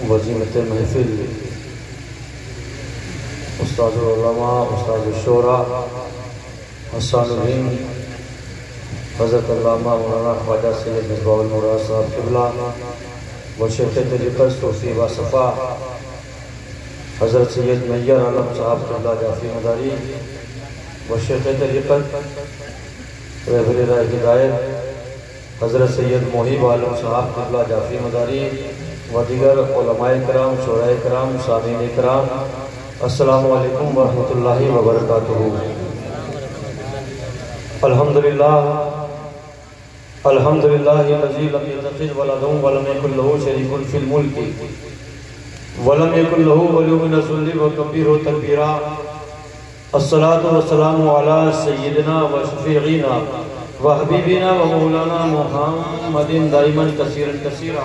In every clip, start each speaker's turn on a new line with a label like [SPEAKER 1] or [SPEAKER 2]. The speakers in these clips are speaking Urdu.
[SPEAKER 1] وزیمت محفل استاد العلماء استاد الشورا حسان الدین حضرت علامہ مولانا خواجہ سید مصباح المراد صاحب قبلہ و شیخ طریقت صوفی و صفا حضرت سید میّر عالم صاحب قبلہ جعفری مداری و شیخ طریقت رہبر راہ ہدایت حضرت سید محیب عالم صاحب قبلہ جعفری مداری و دیگر علماء کرام شورائے کرام سامعین کرام السلام علیکم ورحمۃ اللہ وبرکاتہ۔ الحمدللہ الذی لم یتخذ ولدا ولم یکن له شریک فی الملک ولم یکن له ولی من الذل وکبرہ تکبیرا۔ الصلاۃ والسلام علی سیدنا و شفیعنا و حبیبنا و مولانا محمد دائما کثیرا کثیرا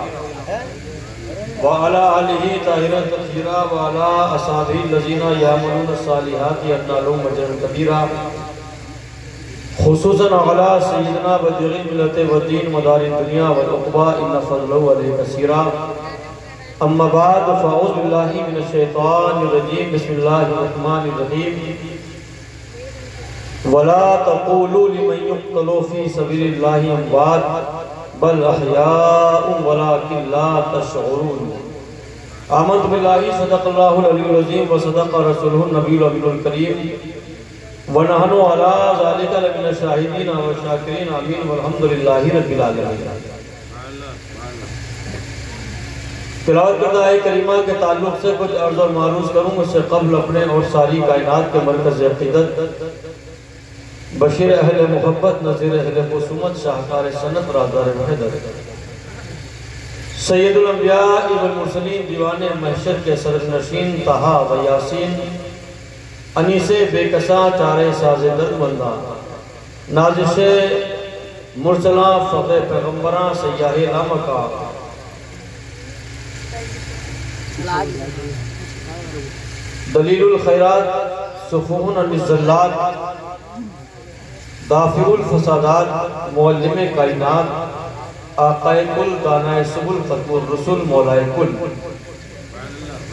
[SPEAKER 1] وعلى آلہ طاہرین تطہیرا وعلى اصحابہ الذین یعملون الصالحات ان لهم اجرا کبیرا، خصوصاً علی سیدنا بدیع الملت والدین مدار الدنیا والعقبہ ان فضلہ علیہ کثیرا۔ اما بعد فاعوذ باللہ من الشیطان الرجیم بسم اللہ الرحمن الرحیم۔ ولا تقولوا لمن يقتل في سبيل الله اموات بل احیاء ولكن لا تشعرون۔ آمنت باللہ صدق اللہ العلی العظیم وصدق رسولہ النبی الامین الکریم ونحن علی ذلک لمن الشاہدین والشاکرین آمین والحمدللہ رب العالمین۔ تلاوت کردہ آیہ کریمہ کے تعلق سے کچھ عرض اور معروض کروں، اس سے قبل اپنے اور ساری کائنات کے مرکز عقیدت بشیر اہل محبت نذیر اہل خصومت شاہکار سنت رازدار وحدت سید الانبیاء والمرسلین دیوان محشر کے سرنشین طہا و یاسین انیس بے کساں چارے ساز درد بندہ نازش مرسلاں فتح پیغمبراں سیاہ لامکا دلیل الخیرات صفوہن عن الزلات دافع الفسادات معلم کائنات آقائے کل دانائے سبل ختم الرسل مولائے کل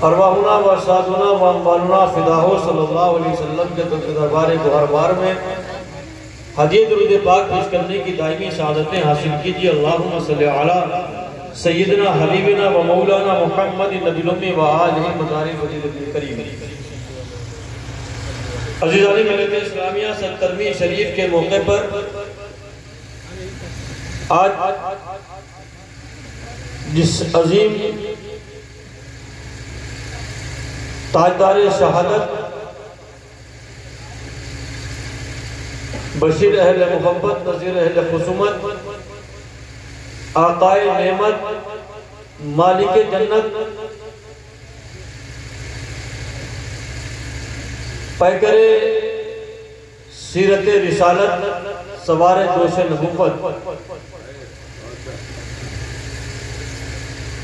[SPEAKER 1] ارواحنا و اشادنا و اموالنا فداہو صلی اللہ علیہ وسلم کے دربار گوہربار میں ہدیہ درود پاک پیش کرنے کی دائمی سعادتیں حاصل کیجئے۔ اللہم صلی علی سیدنا حبیبنا و مولانا محمد نبی الامی و آلہ مداری وزیر کریم۔ عزیزان ملت اسلامیہ 70ویں شریف کے موقع پر آج جس عظیم تاجدار شہادت بشیر اہل محبت نذیر اہل خصومت آقائے نعمت مالک جنت پیکر سیرت رسالت سوار جوش نبوت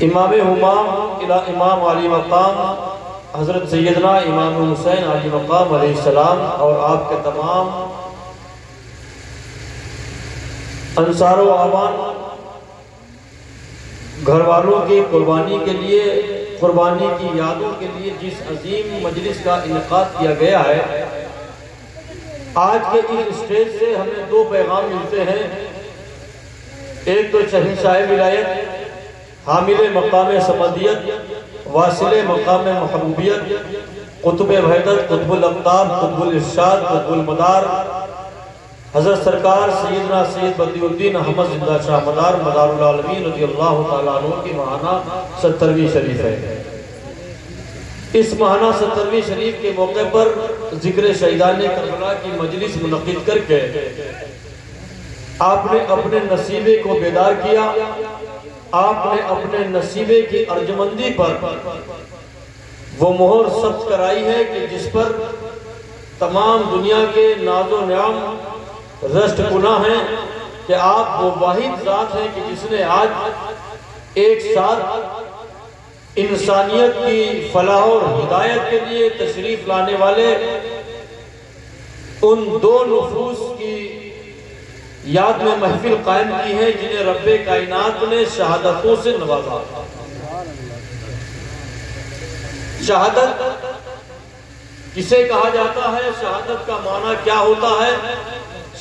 [SPEAKER 1] امام ہمام امام علی مقام حضرت سیدنا امام حسین علی مقام علیہ السلام اور آپ کے تمام انصار و اعوان گھر والوں کی قربانی کے لیے قربانی کی یادوں کے لیے جس عظیم مجلس کا انعقاد کیا گیا ہے، آج کے اس اسٹیج سے ہمیں دو پیغام ملتے ہیں۔ ایک تو شہنشاہ ولایت حامل مقام سمدیت واصل مقام محبوبیت قطب وحدت قطب الاقطاب قطب الارشاد قطب المدار حضرت سرکار سیدنا سید بدیع الدین احمد زندہ شاہ مدار مدار العالمین رضی اللہ تعالیٰ عنہ کی ماہانہ 70ویں شریف ہے۔ اس ماہانہ 70ویں شریف کے موقع پر ذکر شہیدان کربلا کی مجلس منعقد کر کے آپ نے اپنے نصیبے کو بیدار کیا، آپ نے اپنے نصیبے کی ارجمندی پر وہ مہر ثبت کرائی ہے کہ جس پر تمام دنیا کے ناز و نعم رشت گناہ ہیں کہ آپ وہ واحد ذات ہیں کہ جس نے آج ایک ساتھ انسانیت کی فلاح اور ہدایت کے لیے تشریف لانے والے ان دو نفوس کی یاد میں محفل قائم کی ہے جنہیں رب کائنات نے شہادتوں سے نوازا۔ شہادت کسے کہا جاتا ہے؟ شہادت کا معنی کیا ہوتا ہے؟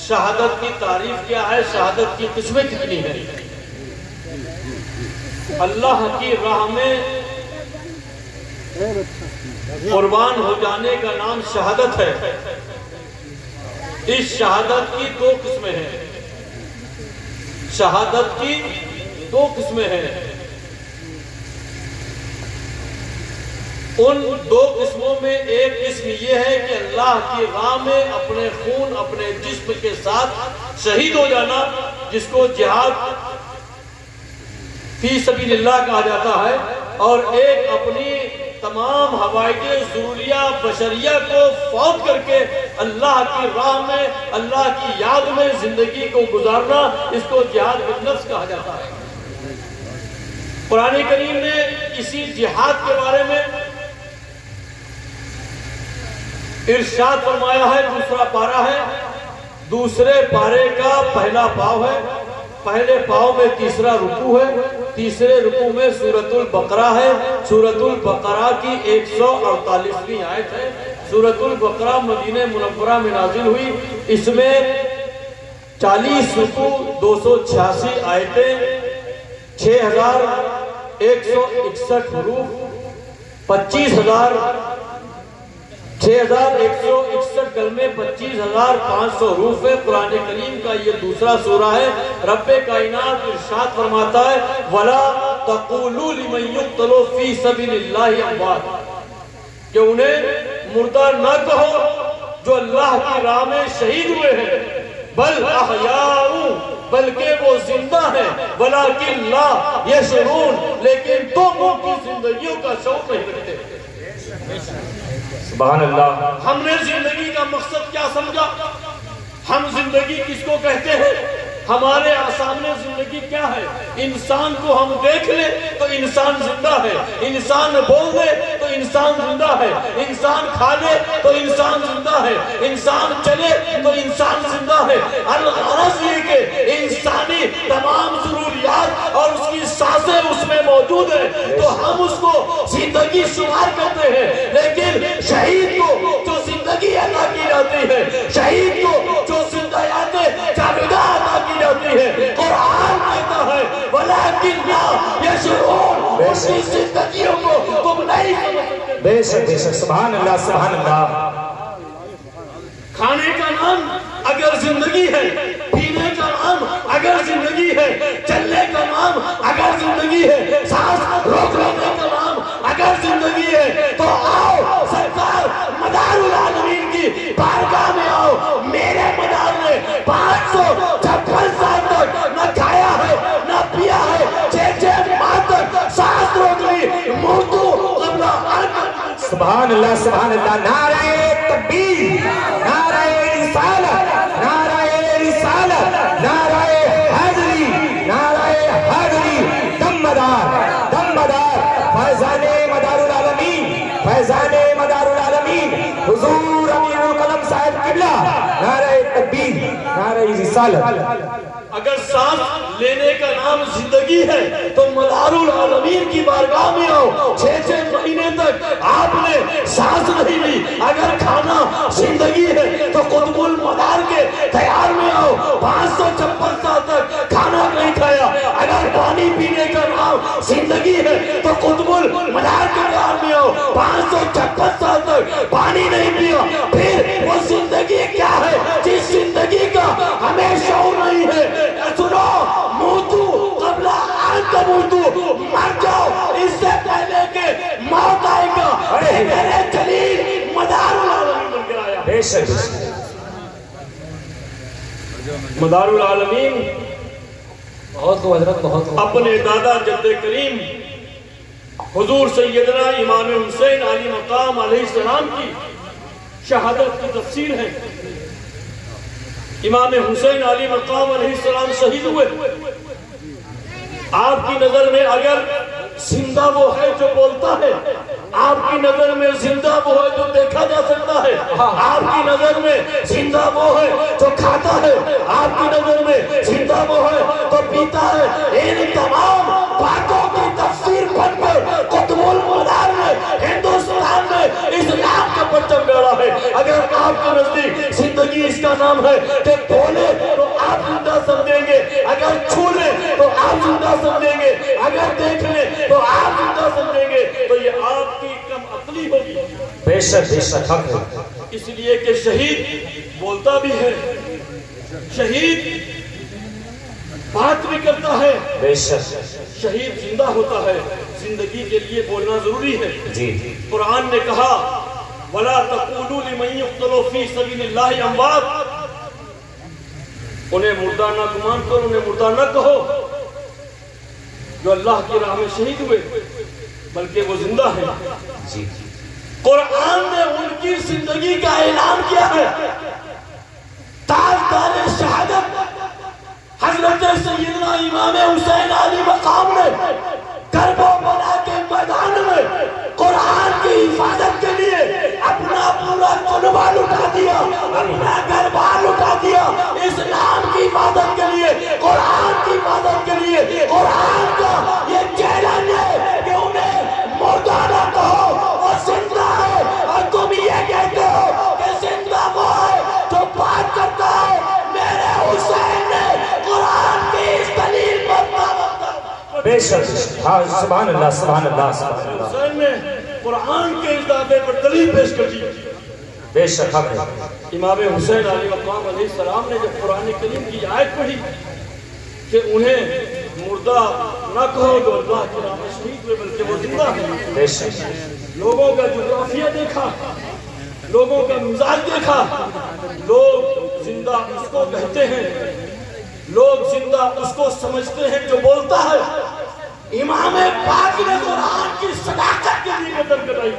[SPEAKER 1] شہادت کی تعریف کیا ہے؟ شہادت کی قسمیں کتنی ہیں؟ اللہ کی راہ میں قربان ہو جانے کا نام شہادت ہے۔ اس شہادت کی دو قسمیں ہیں۔ شہادت کی دو قسمیں ہیں۔ ان دو قسموں میں ایک قسم یہ ہے کہ اللہ کی راہ میں اپنے خون اپنے جسم کے ساتھ شہید ہو جانا، جس کو جہاد فی سبیل اللہ کہا جاتا ہے، اور ایک اپنی تمام حوائج ضروریہ بشریہ کو فوت کر کے اللہ کی راہ میں اللہ کی یاد میں زندگی کو گزارنا، اس کو جہاد بالنفس کہا جاتا ہے۔ قرآن کریم نے اسی جہاد کے بارے میں ارشاد فرمایا ہے، دوسرا پارہ ہے، دوسرے پارے کا پہلا پاؤ ہے، پہلے پاؤ میں تیسرا رکوع ہے، تیسرے رکوع میں سورۃ البقرہ ہے۔ سورۃ البقرہ کی 148ویں آیت ہے۔ سورۃ البقرہ مدینہ منورہ میں نازل ہوئی، اس میں 40 رکوع، 286 آیتیں، 6161 حروف، 6161 کلمے، 25500 حروف ہے۔ قرآن کریم کا یہ دوسرا سورہ ہے۔ رب کائنات ارشاد فرماتا ہے وَلَا تَقُولُوا لِمَنْ يُقْتَلُ فِي سَبِيلِ اللَّهِ أَمْوَاتٌ، کہ انہیں مردہ نہ کہو جو اللہ کی راہ میں شہید ہوئے ہیں، بل احیاء، بلکہ وہ زندہ ہیں، وَلَكِنْ لَا يَشْعُرُونَ، لیکن تم ان کی زندگیوں کا شعور نہیں رکھتے۔
[SPEAKER 2] سبحان اللہ۔
[SPEAKER 1] ہم نے زندگی کا مقصد کیا سمجھا؟ ہم زندگی کس کو کہتے ہیں؟ ہمارے سامنے زندگی کیا ہے؟ انسان کو ہم دیکھ لیں تو انسان زندہ ہے، انسان بول دے تو انسان زندہ ہے، انسان کھا لے تو انسان زندہ ہے، انسان چلے تو انسان زندہ ہے۔ الغرض یہ کہ انسانی تمام ضروریات اور اس کی سانسیں اس میں موجود ہیں، تو ہم اس کو زندگی شمار کرتے ہیں۔ لیکن شہید کو جو زندگی عطا کی جاتی ہے، شہید کو جو زندگیات جاویدہ عطا کی جاتی ہے، قرآن کہتا ہے وَلَكِنْ لَا يَشْعُرُونَ، اس کی زندگیوں کو تم نہیں سمجھتے۔
[SPEAKER 2] بے شک بے شک، سبحان اللہ سبحان اللہ۔
[SPEAKER 1] کھانے کا نام اگر زندگی ہے، پینے کا نام اگر زندگی ہے، چلنے کا نام اگر زندگی ہے، سانس روک لینے کا نام اگر زندگی ہے، تو آؤ سرکار مدار العالمین کی بارگاہ میں آؤ۔ میرے مدار نے 556 سال تک نہ کھایا ہے نہ پیا ہے، 6 ماہ تک سانس روک لی، موتو قبل
[SPEAKER 2] سبحان اللہ سبحان اللہ۔ نعرہ تکبیر، نعرہ رسالت، نعرہ رسالت، نعرہ حیدری، نعرہ حیدری، دم مدار، فیضان مدار العالمین، فیضان مدار العالمین، حضور امیر القلم صاحب قبلہ، نعرہ تکبیر، نعرہ رسالت۔
[SPEAKER 1] اگر سانس لینے کا نام زندگی ہے تو مدار العالمین کی بارگاہ میں آؤ۔ 6 مہینے تک آپ نے سانس نہیں لی۔ اگر کھانا زندگی ہے تو قطب المدار کے تیار میں آؤ۔ 556 سال تک کھانا نہیں کھایا۔ اگر پانی پینے کا نام زندگی ہے تو قطب المدار کے تیار میں آؤ۔ 556 سال تک پانی نہیں پیا۔ پھر وہ زندگی کیا ہے جس زندگی کا ہمیں شعور نہیں ہے؟ سنو، موتو قبل ان تموتو، مر جاؤ اس سے پہلے کہ موت آئے گا۔ میرے جلیل مدار العالمین بن کر آیا۔
[SPEAKER 2] بے شک
[SPEAKER 1] مدار العالمین اپنے دادا جد کریم حضور سیدنا امام حسین علی مقام علیہ السلام کی شہادت کی تفسیر ہے۔ امام حسین علی مقام علیہ السلام شہید ہوئے۔ آپ کی نظر میں اگر زندہ وہ ہے جو بولتا ہے، آپ کی نظر میں زندہ وہ ہے جو دیکھا جا سکتا ہے، آپ کی نظر میں زندہ وہ ہے جو کھاتا ہے، آپ کی نظر میں زندہ وہ ہے جو پیتا ہے۔ ان تمام باتوں کی تفسیر بن کر قطب المنار نے ہندوستان میں اسلام کا پرچم گاڑا ہے۔ اگر آپ کے نزدیک زندگی اس کا نام ہے کہ بولے تو آپ زندہ سمجھیں گے، اگر چھو لیں تو آپ زندہ سمجھیں گے، اگر دیکھ لیں تو آپ زندہ سمجھیں گے، تو یہ آپ کی کم عقلی ہوگی۔
[SPEAKER 2] بے شک حق ہے۔
[SPEAKER 1] اس لیے کہ شہید بولتا بھی ہے، شہید بات بھی کرتا ہے،
[SPEAKER 2] بے شک
[SPEAKER 1] شہید زندہ ہوتا ہے۔ زندگی کے لیے بولنا ضروری ہے۔
[SPEAKER 2] جی
[SPEAKER 1] قرآن نے کہا وَلَا تَقُولُوا لِمَن يُقْتَلُ فِي سَبِيلِ اللَّهِ أَمْوَاتٌ، انہیں مردہ نہ گمان کرو، انہیں مردہ نہ کہو جو اللہ کی راہ میں شہید ہوئے، بلکہ وہ زندہ ہیں۔
[SPEAKER 2] جی
[SPEAKER 1] قرآن نے ان کی زندگی کا اعلان کیا ہے۔ تاجدار شہادت حضرت سیدنا امام حسین علی مقام نے کربلا کے میدان میں قرآن کی حفاظت کے لیے اپنا پورا جنبہ لٹا دیا، اپنا گھر بار لٹا دیا، اسلام کی حفاظت کے لیے، قرآن کی حفاظت کے لیے۔ قرآن کا یہ چیلنج ہے کہ انہیں مردہ نہ کہو، وہ زندہ ہے، اور تم یہ کہتے ہو کہ زندہ وہ ہے جو بات کرتا ہے۔ میرے حسین نے قرآن کی اس دلیل پر
[SPEAKER 2] بے شک، سبحان اللہ سبحان اللہ سبحان اللہ۔
[SPEAKER 1] حسین نے قرآن کے اس دعوے پر دلیل پیش کر دی۔
[SPEAKER 2] بے شک حق ہے۔
[SPEAKER 1] امام حسین علیہ مقام علیہ السلام نے جب قرآن کریم کی آیت پڑھی کہ انہیں مردہ نہ کہو جو اللہ کی راہ میں شہید ہوئے بلکہ وہ زندہ ہیں،
[SPEAKER 2] بے شک
[SPEAKER 1] لوگوں کا جغرافیہ دیکھا، لوگوں کا مزاج دیکھا، لوگ زندہ اس کو کہتے ہیں، لوگ زندہ اس کو سمجھتے ہیں جو بولتا ہے۔ امام پاک نے قرآن کی صداقت کے لیے قدر کرائی۔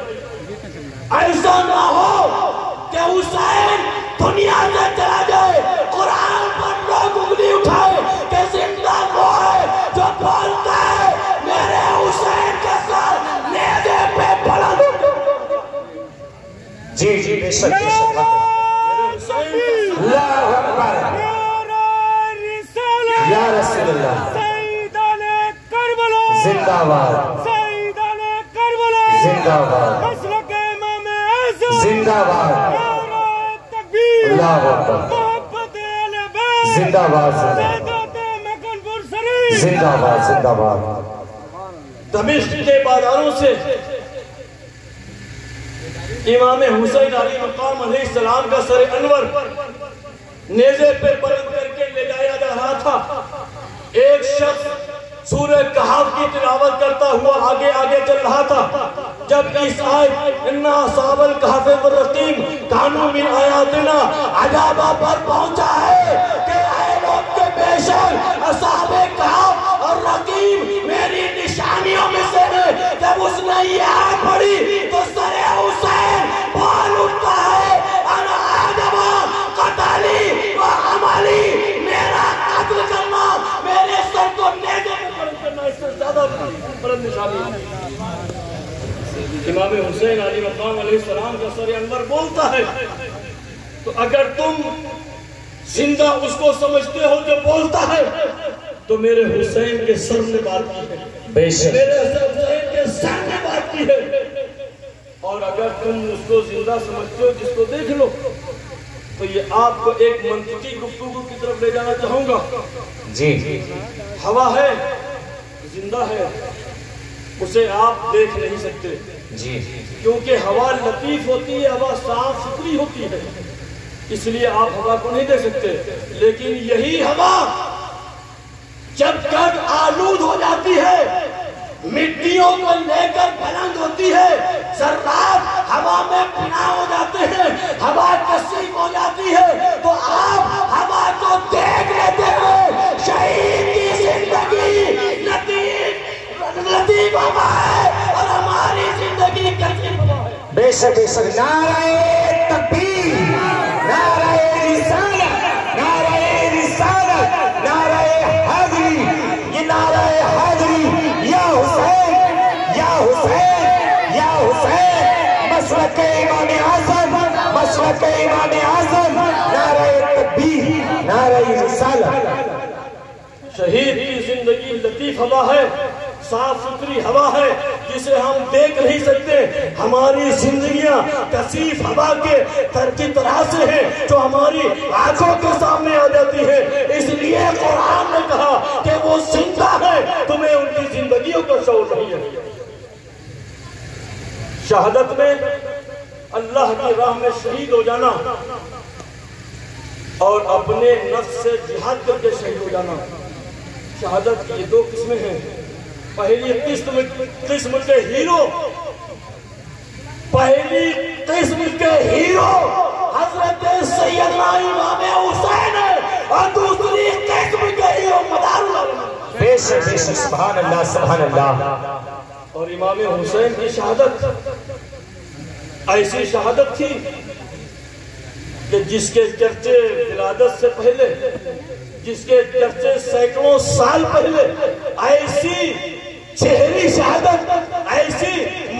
[SPEAKER 1] ایسا نہ ہو کہ حسین دنیا سے چلا جائے، قرآن پر لوگ انگلی اٹھائے کہ زندہ وہ ہے جو بولتا ہے۔ میرے حسین کے ساتھ نیزے پہ بلند
[SPEAKER 2] جی جی بے شک بے شک حق ہے۔
[SPEAKER 1] میرے حسین کے ساتھ
[SPEAKER 2] اللہ اکبر یا رسول اللہ، زندہ باد زندہ باد زندہ باد، اللہ اکبر، زندہ باد زندہ باد زندہ باد۔
[SPEAKER 1] دمشق کے بازاروں سے امام حسین علیہ مقام علیہ السلام کا سر انور نیزے پہ بلند کر کے لے جایا جا رہا تھا۔ ایک شخص سورہ کہف کی تلاوت کرتا ہوا آگے آگے چل رہا تھا۔ جب اس آیت اِنَّا أَصْحَابَ الْكَهْفِ وَالرَّقِيمِ كَانُوا مِنْ آیَاتِنَا عجابہ پر پہنچا ہے کہ اے لوگ کے بے شک اصحاب کہف اور رقیم میری نشانیوں میں سے ہے۔ جب اس نے یہ آیت پڑھی تو سر حسین بال اٹھتا ہے، انا آدمہ قتلی و عملی، میرا قتل کرنا، میرے سر کو نیزے میں بلند کرنا، اس سے زیادہ بلند نشانی ہے۔ امام حسین علیہ مقام علیہ السلام کا سر انور بولتا ہے تو اگر تم زندہ اس کو سمجھتے ہو جو بولتا ہے تو میرے حسین کے سر نے بات کی ہے،
[SPEAKER 2] بے شک
[SPEAKER 1] میرے حسین کے سر نے بات کی ہے۔ اور اگر تم اس کو زندہ سمجھتے ہو جس کو دیکھ لو، تو یہ آپ کو ایک منطقی گفتگو کی طرف لے جانا چاہوں گا۔
[SPEAKER 2] جی
[SPEAKER 1] ہوا ہے، زندہ ہے، اسے آپ دیکھ نہیں سکتے
[SPEAKER 2] جی
[SPEAKER 1] کیونکہ ہوا لطیف ہوتی ہے، ہوا صاف ستھری ہوتی ہے، اس لیے آپ ہوا کو نہیں دیکھ سکتے۔ لیکن یہی ہوا جب تک آلود ہو جاتی ہے، مٹیوں کو لے کر بلند ہوتی ہے، ذرات ہوا میں پناہ ہو جاتے ہیں، ہوا کثیف ہو جاتی ہے، تو آپ ہوا کو دیکھ لیتے ہیں۔ شہید کی زندگی لطیف ہوا ہے اور ہماری زندگی کثیف ہوا ہے۔
[SPEAKER 2] بے شک بے شک، نعرہ تکبیر، نعرہ رسالت، نعرہ رسالت، نعرہ حیدری، یہ نعرہ حیدری یا حسین
[SPEAKER 1] کثیف ہوا ہے، صاف ستھری ہوا ہے جسے ہم دیکھ نہیں سکتے. ہماری زندگیاں کثیف ہوا کے کی طرح سے ہیں جو ہماری آنکھوں کے سامنے آ جاتی ہے. اس لیے قرآن نے کہا کہ وہ زندہ ہے، تمہیں ان کی زندگیوں کا شعور نہیں ہے. شہادت میں اللہ کی راہ میں شہید ہو جانا اور اپنے نفس سے جہاد کر کے شہید ہو جانا. شہادت کی یہ دو قسمیں ہیں. پہلی قسم کے ہیرو، حضرت سیدنا امام حسین ہے، اور دوسری قسم کے ہیرو مدار
[SPEAKER 2] بے شک سبحان اللہ سبحان اللہ.
[SPEAKER 1] اور امام حسین کی شہادت ایسی شہادت تھی کہ جس کے چرچے ولادت سے پہلے، جس کے چرچے سینکڑوں سال پہلے، ایسی شہری شہادت، ایسی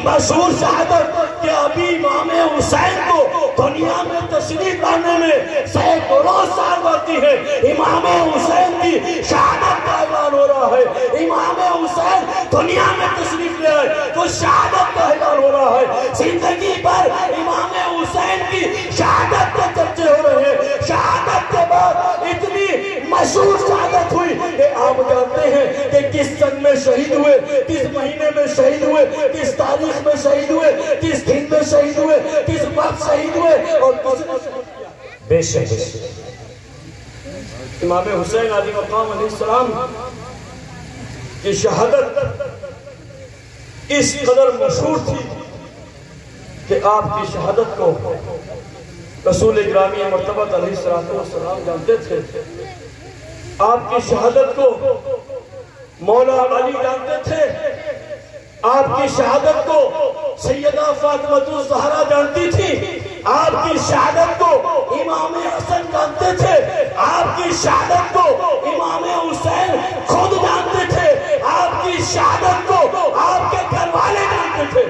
[SPEAKER 1] مشہور شہادت کہ ابھی امام حسین کو دنیا میں تشریف لانے میں سینکڑوں سال باقی ہے. امام حسین کی شہادت کا اعلان ہو رہا ہے. امام حسین دنیا میں تشریف لے آئے تو شہادت کا اعلان ہو رہا ہے. زندگی پر امام حسین کی شہادت کے چرچے ہو رہے ہیں. شہادت کے بعد اتنی مشہور شہادت ہوئی کہ آپ جانتے ہیں کہ کس سن میں شہید ہوئے، کس مہینے میں شہید ہوئے، کس تاریخ میں شہید ہوئے، کس دن میں شہید ہوئے، کس وقت شہید ہوئے اور کس نے شہید کیا.
[SPEAKER 2] بے شک
[SPEAKER 1] امام حسین علیہ مقام علیہ السلام کی شہادت اس قدر مشہور تھی کہ آپ کی شہادت کو رسول گرامی مرتبہ علیہ السلام جانتے تھے. آپ کی شہادت کو مولا علی جانتے تھے. آپ کی شہادت کو سیدہ فاطمہ الزہرا جانتی تھی. آپ کی شہادت کو امام حسن جانتے تھے. آپ کی شہادت کو امام حسین خود جانتے تھے. آپ کی شہادت کو آپ کے گھر والے جانتے تھے.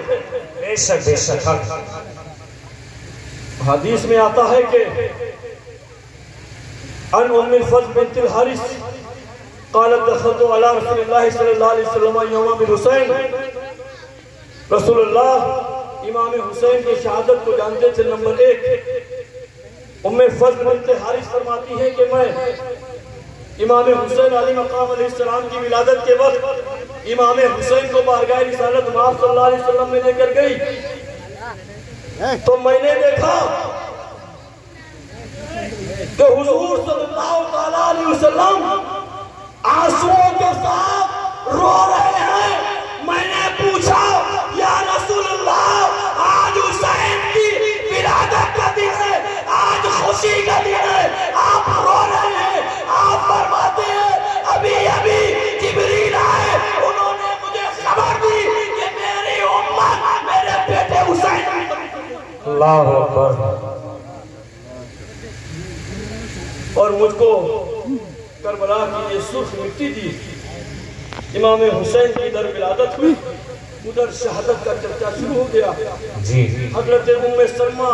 [SPEAKER 2] بے شک
[SPEAKER 1] حدیث میں آتا ہے کہ ان ام الفضل بنت الحارث قالت دخلت على رسول اللہ صلی اللہ علیہ وسلم یوم بالحسین. رسول اللہ امام حسین کی شہادت کو جانتے تھے. نمبر ایک، ام الفضل بنت الحارث فرماتی ہے کہ میں امام حسین علیہ مقام علیہ السلام کی ولادت کے وقت امام حسین کو بارگاہ رسالت مآب صلی اللہ علیہ وسلم میں لے کر گئی تو میں نے دیکھا کہ حضور صلی اللہ علیہ وسلم آنسوؤں کے ساتھ رو رہے ہیں. میں نے پوچھا یا رسول اللہ، آج حسین کی ولادت کا دن ہے، آج خوشی کا دن ہے، آپ رو رہے ہیں. آپ فرماتے ہیں ابھی جبریل آئے، انہوں نے مجھے خبر دی کہ میری امت میرے بیٹے حسین.
[SPEAKER 2] اللہ اکبر.
[SPEAKER 1] اور مجھ کو کربلا کی یہ سرخ مٹی دی. امام حسین کی ادھر ولادت ہوئی، ادھر شہادت کا چرچا شروع ہو گیا. حضرت ام سلمہ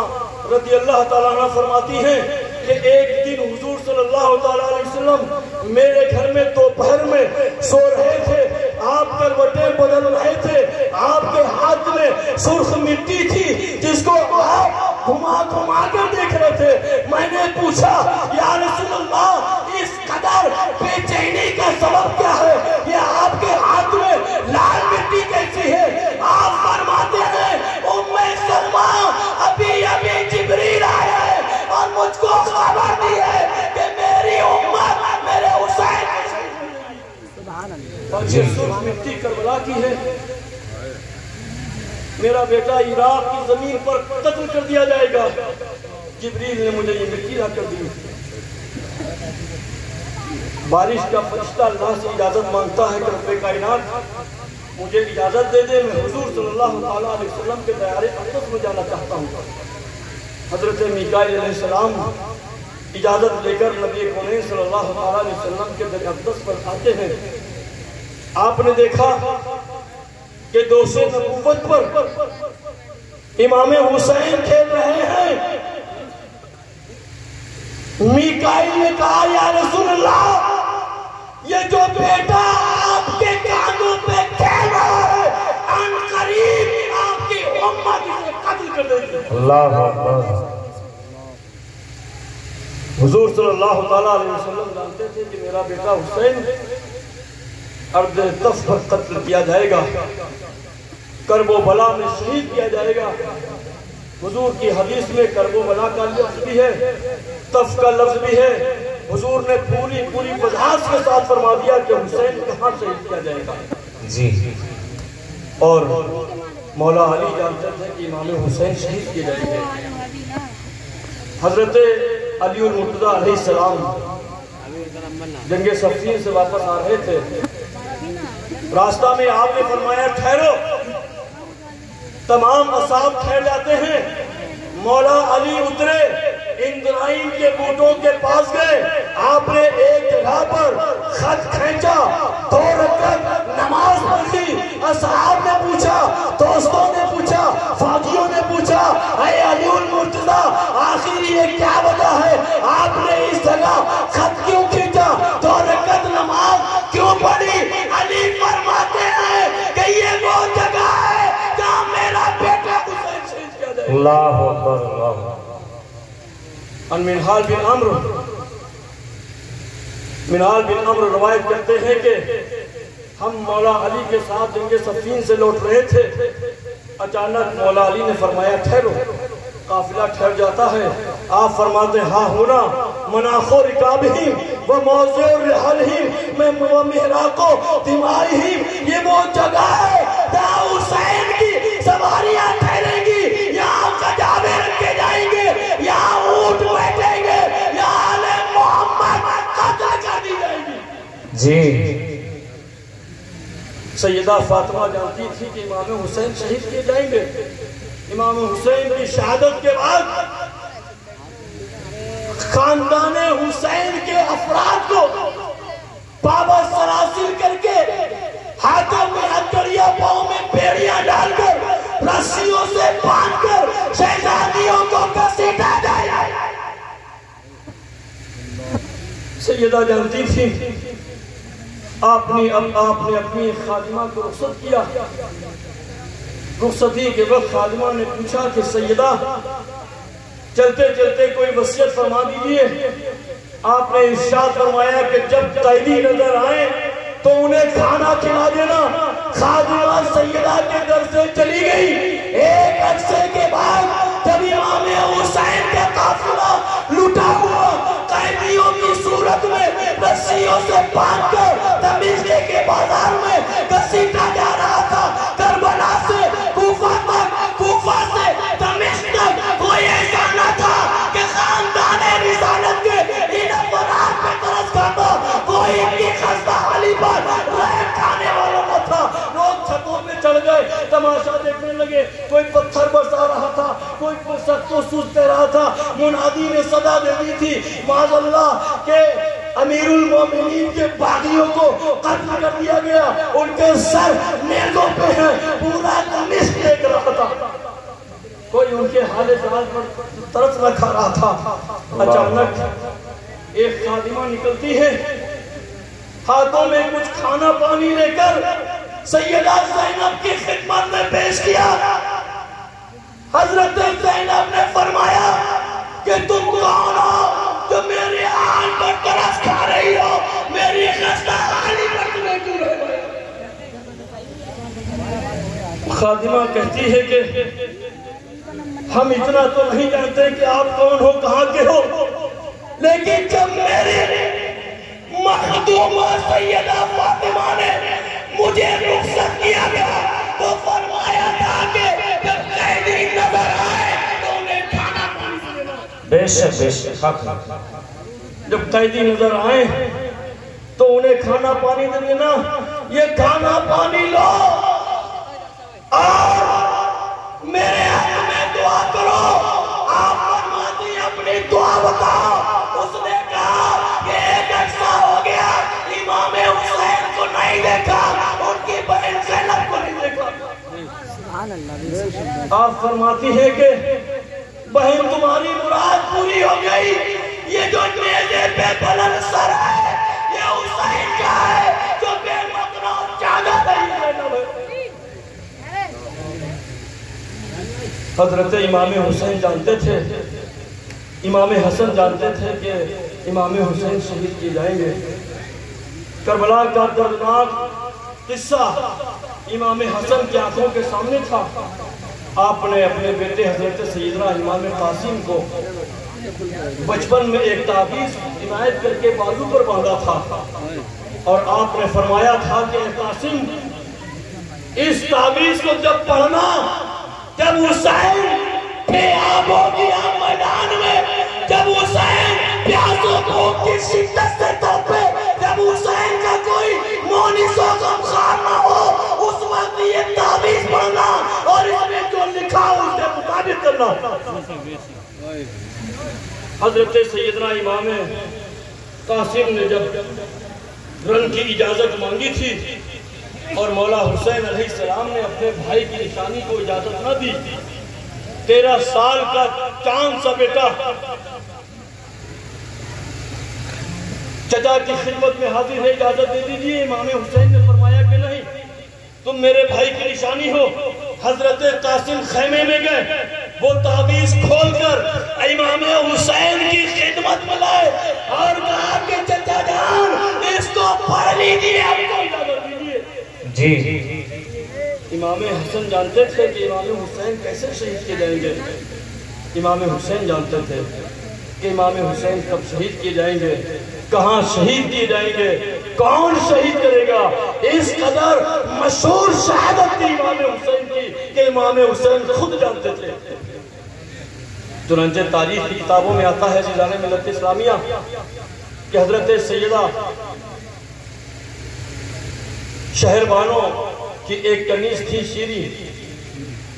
[SPEAKER 1] رضی اللہ تعالیٰ عنہ فرماتی ہیں کہ ایک دن حضور صلی اللہ علیہ وسلم میرے گھر میں دوپہر میں سو رہے تھے. آپ کروٹیں بدل رہے تھے. آپ کے ہاتھ میں سرخ مٹی تھی جس کو آپ گھما کر دیکھ رہے تھے. میں نے پوچھا یا رسول اللہ، اس قدر بے چینی کا سبب کیا ہے؟ یہ آپ کے ہاتھ میں لال مٹی کیسی ہے؟ آپ فرماتے ہیں ام سلمہ ابھی جبریل آیا ہے اور مجھ کو خبر دی ہے کہ میری امت میرے حسین. اور یہ سرخ مٹی کربلا کی ہے. میرا بیٹا عراق کی زمین پر قتل کر دیا جائے گا. جبریل نے مجھے یہ مٹی لا کر دی. بارش کا فرشتہ اللہ سے اجازت مانگتا ہے کہ رب کائنات مجھے اجازت دے دے، میں حضور صلی اللہ علیہ وسلم کے دیار اقدس میں جانا چاہتا ہوں. حضرت میکائیل علیہ السلام اجازت لے کر نبی کونین صلی اللہ علیہ وسلم کے دیار اقدس پر آتے ہیں. آپ نے دیکھا کہ دوست نبوت پر امام حسین کھیل رہے ہیں. میکائیل نے کہا یا رسول اللہ، یہ جو بیٹا آپ کے
[SPEAKER 2] اللہ اکبر۔
[SPEAKER 1] حضور صلی اللہ تعالیٰ علیہ وسلم جانتے تھے کہ میرا بیٹا حسین ارض طف پر قتل کیا جائے گا، کرب و بلا میں شہید کیا جائے گا۔ حضور کی حدیث میں کرب و بلا کا لفظ بھی ہے، طف کا لفظ بھی ہے۔ حضور نے پوری وضاحت کے ساتھ فرما دیا کہ حسین کہاں شہید کیا جائے گا
[SPEAKER 2] جی۔
[SPEAKER 1] اور مولا علی جانتے تھے کہ امام حسین شہید کیے جائیں گے۔ حضرت علی المرتضیٰ علیہ السلام جنگ صفین سے واپس آ رہے تھے، راستہ میں آپ نے فرمایا ٹھہرو، تمام اصحاب ٹھہر جاتے ہیں۔ مولا علی اترے، اندرائیم کے بوٹوں کے پاس گئے، آپ نے ایک جگہ پر خط کھینچا، 2 رکعت نماز پڑھی۔ اصحاب نے پوچھا، دوستوں نے پوچھا، فاقیوں نے پوچھا، اے علی المرتضیٰ آخر یہ کیا وجہ ہے؟ آپ نے اس جگہ خط کیوں کھینچا، 2 رکعت نماز کیوں پڑھی؟ علی فرماتے ہیں کہ یہ وہ جگہ ہے جہاں میرا بیٹا حسین شہید کیا جائے۔
[SPEAKER 2] اللہ اکبر اللہ۔
[SPEAKER 1] منہال بن عمرو روایت کرتے ہیں کہ ہم مولا علی کے ساتھ جنگ صفین سے لوٹ رہے تھے، اچانک مولا علی نے فرمایا ٹھہرو، قافلہ ٹھہر جاتا ہے۔ آپ فرماتے ہیں ہاں ہونا مناخو رکابہم و موضع رحلہم میں محراقو دمائہم، یہ وہ جگہ ہے جہاں حسین کی سواریاں ٹھہریں گی، یہاں سجاوے رکھے جائیں گے، یہاں اونٹ بیٹھیں گے، یہاں آل محمد قتل کر دی جائیں گی۔
[SPEAKER 2] جی۔
[SPEAKER 1] سیدہ فاطمہ جانتی تھی کہ امام حسین شہید کیے جائیں گے۔ امام حسین کی شہادت کے بعد خاندان حسین کے افراد کو بابا سراسل کر کے ہاتھوں میں ہتھکڑیاں، پاؤں میں بیڑیاں ڈال کر رسیوں سے باندھ کر شہزادیوں کو گھسیٹا جائے۔ سیدہ جانتی تھی، آپ نے اپنی خادمہ کو رخصت کیا۔ رخصتی کے وقت خادمہ نے پوچھا کہ سیدہ چلتے چلتے کوئی وصیت فرما دیجئے۔ آپ نے ارشاد فرمایا کہ جب قیدی نظر آئیں تو انہیں کھانا کھلا دینا۔ خادمہ سیدہ کے در سے چلی گئی۔ ایک عرصے کے بعد جب امام حسین کا قافلہ لٹا ہوا قیدیوں کی صورت میں رسیوں سے باندھ کر دمشق کے بازار میں گھسیٹا جا رہا تھا، کربلا سے کوفہ تک، کوفہ سے دمشق تک، کوئی ایسا نہ تھا کہ خاندان رسالت کے ان افراد پہ ترس کھاتا، کوئی ان کی خستہ حالی پر رحم کھانے والا نہ تھا۔ لوگ چھتوں پہ چڑھ گئے، تماشا دیکھنے لگے، کوئی پتھر برسا رہا تھا، کوئی سخت و سست دے رہا تھا۔ منادی نے صدا دے دی تھی معاذ اللہ کہ امیر المومنین کے باغیوں کو قتل کر دیا گیا، ان کے سر نیزوں پہ ہیں، پورا دمشق دیکھ رہا تھا، کوئی ان کے حال حال پر ترس نہ کھا رہا تھا۔ اچانک ایک خادمہ نکلتی ہے، ہاتھوں میں کچھ کھانا پانی لے کر سیدہ زینب کی خدمت میں پیش کیا۔ حضرت زینب نے فرمایا کہ تم کون ہو جو میرے آن پر ترس کھا رہی ہو، میری خستہ حالی پر تمہیں کیوں رہے؟ خادمہ کہتی ہے کہ ہم اتنا تو نہیں جانتے کہ آپ کون ہو، کہاں کے ہو، لیکن جب میرے مخدومہ سیدہ فاطمہ نے مجھے رخصت کیا گیا تو فرمایا تھا کہ جب قیدی نظر آئے تو انہیں کھانا پانی دینا۔
[SPEAKER 2] بے شک بے شک حق۔
[SPEAKER 1] جب قیدی نظر آئے تو انہیں کھانا پانی دینا۔ یہ کھانا پانی لو اور میرے حق میں دعا کرو۔ آپ فرماتی اپنی دعا بتاؤ۔ اس نے کہا کہ ایک عرصہ ہو گیا امام حسین کو نہیں دیکھا، ان کی بہن زینب کو نہیں دیکھا۔ آپ فرماتی ہے کہ بہن تمہاری مراد پوری ہو گئی، یہ جو نیزے پہ بلند سر ہے یہ حسین کا ہے جو بے مقرار چادر نہیں ہے۔ حضرت امام حسین جانتے تھے، امام حسن جانتے تھے کہ امام حسین شہید کیے جائیں گے۔ کربلا کا دردناک قصہ امام حسن کی آنکھوں کے سامنے تھا۔ آپ نے اپنے بیٹے حضرت سیدنا امام قاسم کو بچپن میں ایک تعویذ عنایت کر کے بازو پر باندھا تھا، اور آپ نے فرمایا تھا کہ اے قاسم، اس تعویذ کو جب پڑھنا، جب حسین بے آب ہو گیا میدان میں، جب حسین پیاس و بھوک کی شدت سے تڑپے، جب حسین کا کوئی مونس و غمخوار نہ ہو، اس وقت یہ تعویذ پڑھنا اور اس میں جو لکھا اس کے مطابق کرنا۔ حضرت سیدنا امام قاسم نے جب رن کی اجازت مانگی تھی اور مولا حسین علیہ السلام نے اپنے بھائی کی نشانی کو اجازت نہ دی، 13 سال کا چاند سا بیٹا چچا کی خدمت میں حاضر ہے، اجازت دے دیجئے۔ امام حسین نے فرمایا کہ نہیں، تم میرے بھائی کی نشانی ہو۔ حضرت قاسم خیمے میں گئے، وہ تعویذ کھول کر امام حسین کی خدمت میں لائے اور کہا کہ چچا جان اس کو پڑھ لیجئے، آپ کو اجازت دیجئے۔ جی امام حسن جانتے تھے کہ امام حسین کیسے شہید کیے جائیں گے۔ امام حسین جانتے تھے کہ امام حسین کب شہید کیے جائیں گے، کہاں شہید کیے جائیں گے، کون شہید کرے گا۔ اس قدر مشہور شہادت تھی امام حسین کی کہ امام حسین خود جانتے تھے۔ چنانچہ تاریخ کی کتابوں میں آتا ہے عزیزان ملت اسلامیہ کہ حضرت سیدہ شہر بانو کی ایک کنیز تھی شیری،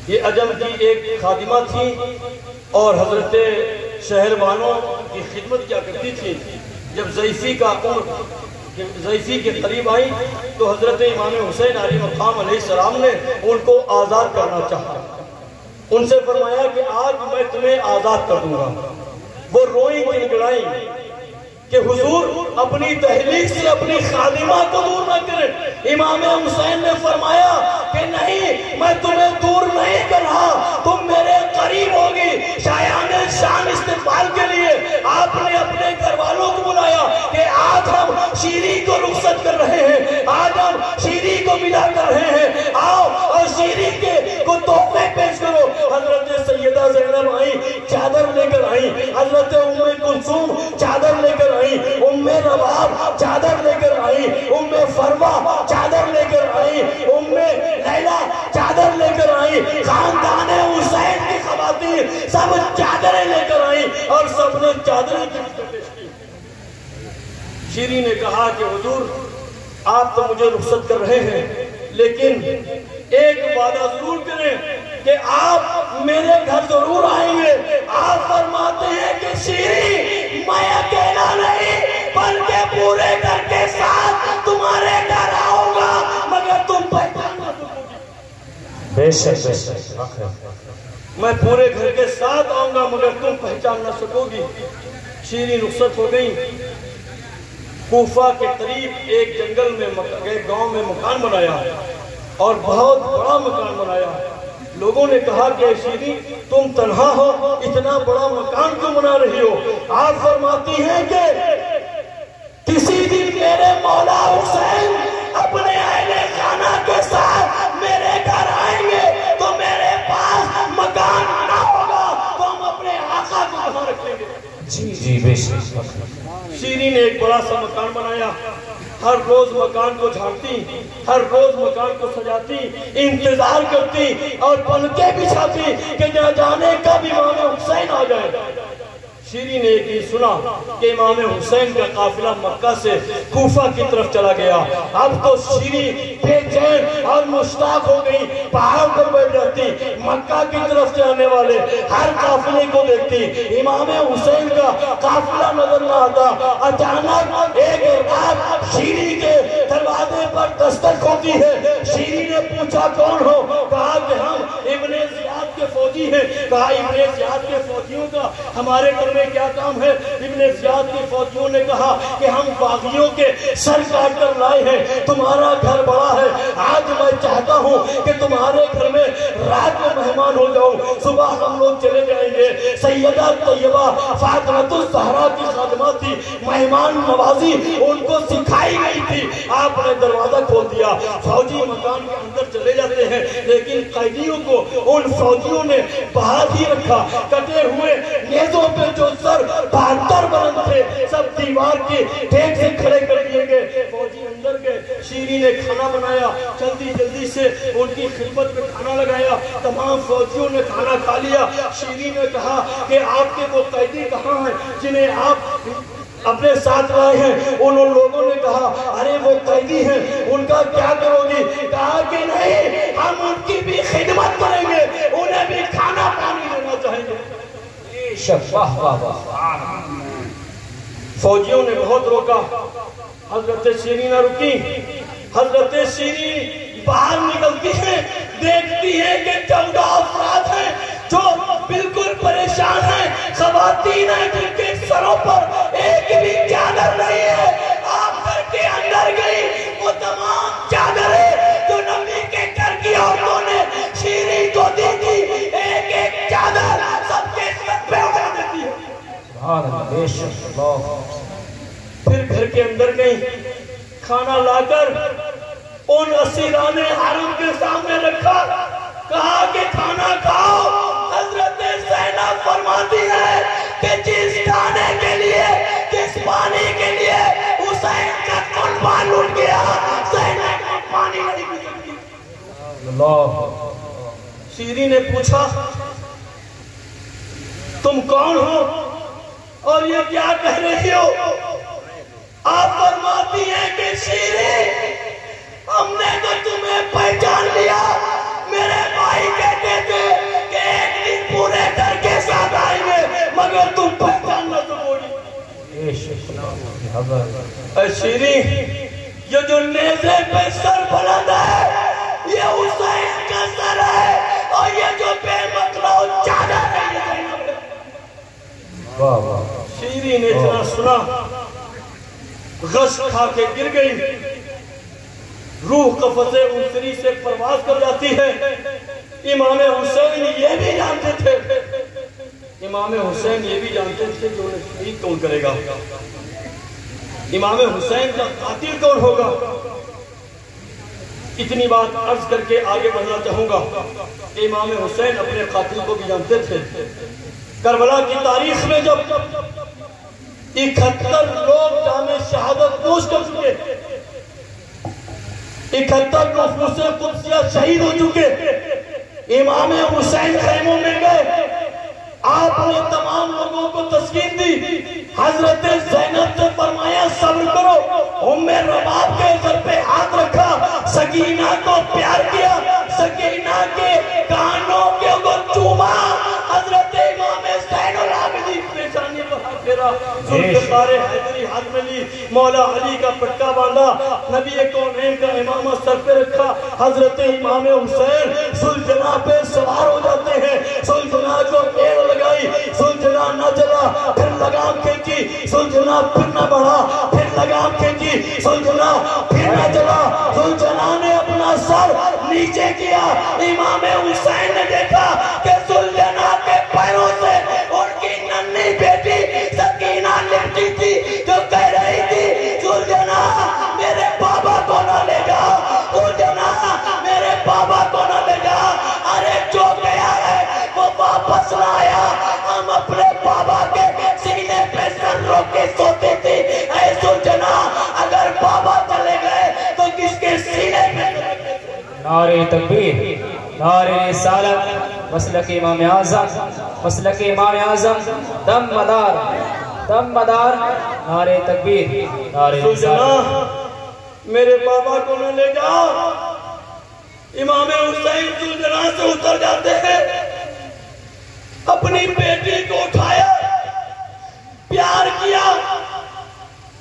[SPEAKER 1] یہ عجم کی ایک خادمہ تھی اور حضرت شہر بانو کی خدمت کیا کرتی تھی۔ جب ضعیفی کا عمر ضعیفی کے قریب آئی تو حضرت امام حسین علیہ مقام علیہ السلام نے ان کو آزاد کرنا چاہا۔ ان سے فرمایا کہ آج میں تمہیں آزاد کر دوں گا۔ وہ روئیں گڑگڑائیں کہ حضور اپنی تحلیق سے اپنی خادمہ کو دور نہ کریں۔ امام حسین نے فرمایا کہ نہیں، میں تمہیں دور نہیں کر رہا، تم میرے قریب ہوگی۔ شایان شان استقبال کے لیے آپ نے اپنے گھر والوں کو بلایا کہ آج ہم شیری کو رخصت کر رہے ہیں، آج ہم شیری کو ملا کر رہے ہیں، آؤ اور شیری کے کو تحفے پیش کرو۔ حضرت سیدہ زینب آئی، چادر لے کر آئی، حضرت ام کلثوم چادر لے کر آئی، ام رباب چادر لے کر آئی، ام فروا چادر لے کر آئی، ام لیلہ چادر لے کر آئی، خاندان حسین کی خواتین سب چادریں لے کر آئی اور سب نے چادریں پیش کی۔ شیری نے کہا کہ حضور آپ تو مجھے رخصت کر رہے ہیں، لیکن ایک وعدہ ضرور کریں کہ آپ میرے گھر ضرور آئیں گے۔ آپ فرماتے ہیں کہ شیری میں اکیلا نہیں بلکہ پورے گھر کے ساتھ تمہارے گھر آؤں گا، مگر تم پہچان نہ سکو گی۔ بے شک میں پورے گھر کے ساتھ آؤں گا مگر تم پہچان نہ سکو گی۔ شیری رخصت ہو گئی۔ کوفہ کے قریب ایک جنگل میں ایک گاؤں میں مکان بنایا اور بہت بڑا مکان بنایا۔ لوگوں نے کہا کہ شیری تم تنہا ہو، اتنا بڑا مکان کیوں بنا رہی ہو؟ آپ فرماتی ہیں کہ کسی دن میرے مولا حسین اپنے اہل خانہ کے ساتھ میرے گھر آئیں گے تو میرے پاس مکان نہ ہوگا تو ہم اپنے آقا کو کہاں رکھیں گے؟ جی بے شک۔ شیری نے ایک بڑا سا مکان بنایا، ہر روز مکان کو جھاڑتی، ہر روز مکان کو سجاتی، انتظار کرتی اور پلکیں بچھاتی کہ نہ جانے کب امام حسین آ جائے۔ شیری نے ایک دن سنا کہ امام حسین کا قافلہ مکہ سے کوفہ کی طرف چلا گیا۔ اب تو شیری بے چین اور مشتاق ہو گئی، پہاڑ پر بیٹھ جاتی، مکہ کی طرف سے آنے والے ہر قافلے کو دیکھتی، امام حسین کا قافلہ نظر نہ آتا۔ اچانک ایک رات شیری کے دروازے پر دستک ہوتی ہے۔ شیری نے پوچھا کون ہو؟ کہا کہ ہم ابن زیاد کے فوجی ہیں۔ کہا ابن زیاد کے فوجیوں کا ہمارے گھر میں کیا کام ہے؟ ابن زیاد کے فوجیوں نے کہا کہ ہم باغیوں کے سر کاٹ کر لائے ہیں، تمہارا گھر بڑا ہے، آج میں چاہتا ہوں کہ تمہارے گھر میں رات کو مہمان ہو جاؤ، صبح ہم لوگ چلے جائیں گے۔ سیدہ طیبہ فاطمۃ الزہرا کی خادمات تھی، مہمان نوازی ان کو سکھائی گئی تھی۔ آپ نے دروازہ کھول دیا، فوجی مکان کے اندر چلے جاتے ہیں، لیکن قیدیوں کو ان فوجیوں نے بہا ہی رکھا۔ کٹے ہوئے نیزوں پہ جو سر 72 بلند تھے سب دیوار کے ٹھیک سے کھڑے کر دیے گئے۔ فوجی اندر گئے، شیریں نے کھانا بنایا، جلدی سے ان کی خدمت میں کھانا لگایا۔ تمام فوجیوں نے کھانا کھا لیا۔ شیریں نے کہا کہ آپ کے وہ قیدی کہاں ہیں جنہیں آپ اپنے ساتھ لائے ہیں؟ ان لوگوں نے کہا ارے وہ قیدی ہیں، ان کا کیا کرو گی؟ کہا کہ نہیں، ہم ان کی بھی خدمت کریں گے، انہیں بھی کھانا پانی دینا چاہیں گے۔ فوجیوں نے بہت روکا، حضرت شیریں نہ رکی۔ حضرت شیریں باہر نکلتی ہیں، دیکھتی ہیں کہ 14 افراد ہیں جو بالکل پریشان ہیں، خواتین ہیں جن کے سروں پر ایک بھی چادر نہیں ہے۔ آپ گھر کے اندر گئی، وہ تمام چادریں جو نبی کے گھر کی عورتوں نے شیریں کو دی تھی، ایک ایک چادر سب کے سر پہ اٹھا دیتی ہے۔ پھر گھر کے اندر گئی، کھانا لا کر ان اسیران حرم کے سامنے رکھا، کہا کہ کھانا کھاؤ۔ حضرت زینب فرماتی ہے کہ جس کھانے کے لیے، جس پانی کے لیے حسین کا قربان اٹھ گیا، زینب کو پانی نہیں پی سکتی۔ شیریں نے پوچھا تم کون ہو اور یہ کیا کہہ رہی ہو؟ آپ فرماتی ہیں کہ شیریں ہم نے تو تمہیں پہچان لیا، میرے بھائی کہتے تھے کہ ایک دن پورے گھر کے ساتھ آئیں گے مگر تم پہچان نہ سکوگی۔ اے شیریں، یہ جو نیزے پہ سر بلند ہے یہ حسین کا سر ہے، اور یہ جو بے مطلب چادر ہے یہ زینب ہے۔ شیریں نے اتنا سنا، غش کھا کے گر گئی، روح قفص انسری سے پرواز کر جاتی ہے۔ امام حسین یہ بھی جانتے تھے، امام حسین یہ بھی جانتے تھے کہ انہیں شہید کون کرے گا، امام حسین کا قاتل کون ہوگا۔ اتنی بات عرض کر کے آگے بڑھنا چاہوں گا کہ امام حسین اپنے قاتل کو بھی جانتے تھے۔ کربلا کی تاریخ میں جب 71 لوگ جام شہادت نوش کر چکے، 71 نفوس قدسیہ شہید ہو چکے، امام حسین خیموں میں گئے، آپ نے تمام لوگوں کو تسکین دی۔ حضرت زینب سے فرمایا صبر کرو، ام رباب کے سر پہ ہاتھ رکھا، سکینہ کو پیار کیا، سکینہ کے کانوں کے اوپر چوما، حضرت امام زین العابدین پیشانی پر ہاتھ پھیرا، ذوالفقار حیدری ہاتھ میں لی، مولا علی کا پٹکا باندھا، نبی کونین کا امامہ سر پہ رکھا، حضرت امام حسین سلجنہ پہ سوار ہو جاتے ہیں، سلجنہ کو پیر لگائی، سلجنہ نہ چلا، پھر لگام کھینچی، سلجنہ پھر نہ بڑھا، پھر لگام کھینچی، سلجنہ پھر نہ چلا، سلجنہ نے اپنا سر نیچے کیا، امام حسین نے دیکھا کہ سلجنہ کے پیروں سے ان کی ننھی بیٹی سکینہ لپٹی تھی، جو کہہ رہی تھی سلجنہ میرے بابا کو نہ لے جا، سلجنہ میرے بابا کو نہ لے جا، ارے جو گیا ہے وہ واپس نہ آیا، ہم اپنے بابا کے سینے پہ سر روک کے سوتے تھے، اے سلجنہ اگر بابا چلے گئے تو کس کے سینے پہ؟
[SPEAKER 3] نعرہ تکبیر، نعرہ رسالت، مسلک امام اعظم، مسلک امام اعظم، دم مدار، دم مدار، نعرہ تکبیر، نعرہ رسالت۔
[SPEAKER 1] میرے بابا کو نہ لے جا۔ امام حسین سلجنہ سے اتر جاتے ہیں، اپنی بیٹی کو اٹھایا، پیار کیا،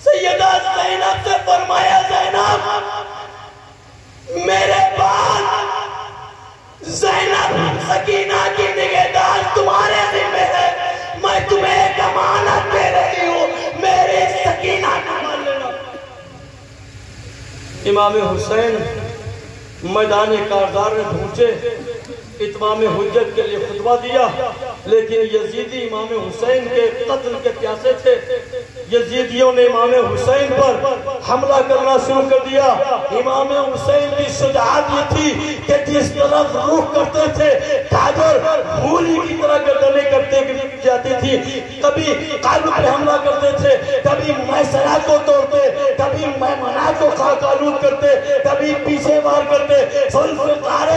[SPEAKER 1] سیدہ زینب سے فرمایا زینب میرے بعد زینب سکینہ کی نگہداشت تمہارے ذمہ ہے، میں تمہیں ایک امانت دے رہی ہوں، میری سکینہ کو مان لینا۔ امام حسین میدان کارزار میں پہنچے، اتمام حجت کے لیے خطبہ دیا، لیکن یزیدی امام حسین کے قتل کے پیاسے تھے۔ یزیدیوں نے امام حسین پر حملہ کرنا شروع کر دیا۔ امام حسین کی شجاعت یہ تھی کہ جس طرف رخ کرتے تھے تاجر مولی کی طرح گردنیں کرتے جاتی تھی، کبھی قلب پہ حملہ کرتے تھے، کبھی میسرہ کو توڑتے، کبھی میمنہ کو خاک آلود کرتے، کبھی پیچھے وار کرتے۔ ذوالفقار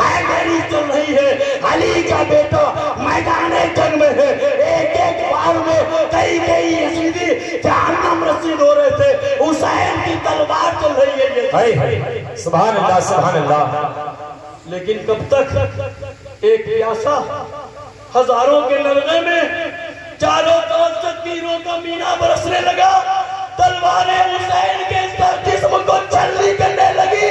[SPEAKER 1] حیدری تو نہیں ہے، علی کا بیٹا میدان جنگ میں ہے۔ ایک ایک بار میں کئی یزیدی جہنم رسید ہو رہے تھے، حسین کی تلوار چل رہی ہے۔
[SPEAKER 3] سبحان اللہ سبحان اللہ۔
[SPEAKER 1] لیکن کب تک؟ ایک پیاسا ہزاروں کے لڑنے میں چاروں طرف تکبیروں کا مینا برسنے لگا، تلواریں حسین کے جسم کو چھلنی کرنے لگی،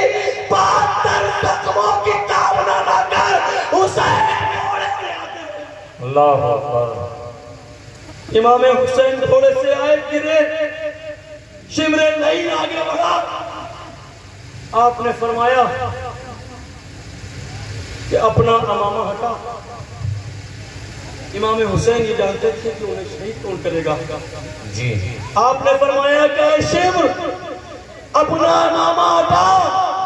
[SPEAKER 1] 72 زخموں کی تابنا نہ کر حسین گھوڑے سے آتے۔
[SPEAKER 3] اللہ اکبر۔
[SPEAKER 1] امام حسین گھوڑے سے آئے، گرے، شمر لعین آگے بڑھا۔ آپ نے فرمایا کہ اپنا امامہ ہٹا۔ امام حسین یہ جانتے تھے کہ انہیں شہید کون کرے گا۔
[SPEAKER 3] جی
[SPEAKER 1] آپ نے فرمایا کہ اے شمر اپنا امامہ ہٹا۔